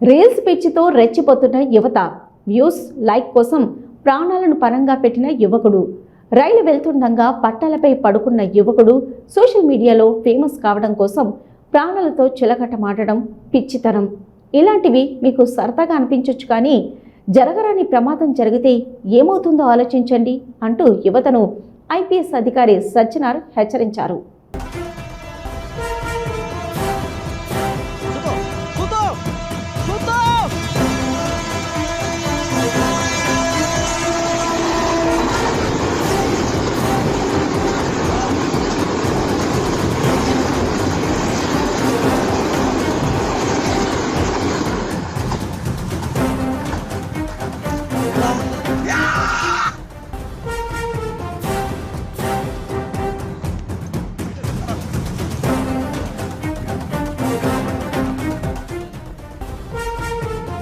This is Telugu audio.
రీల్స్ పిచ్చితో రెచ్చిపోతున్న యువత, వ్యూస్ లైక్ కోసం ప్రాణాలను పరంగా పెట్టిన యువకుడు, రైలు వెళ్తుండగా పట్టాలపై పడుకున్న యువకుడు సోషల్ మీడియాలో ఫేమస్ కావడం కోసం ప్రాణాలతో చిలకటమాడడం పిచ్చితనం. ఇలాంటివి మీకు సరదాగా అనిపించవచ్చు, కానీ జరగరాని ప్రమాదం జరిగితే ఏమవుతుందో ఆలోచించండి అంటూ యువతను ఐపీఎస్ అధికారి సజ్జనార్ హెచ్చరించారు.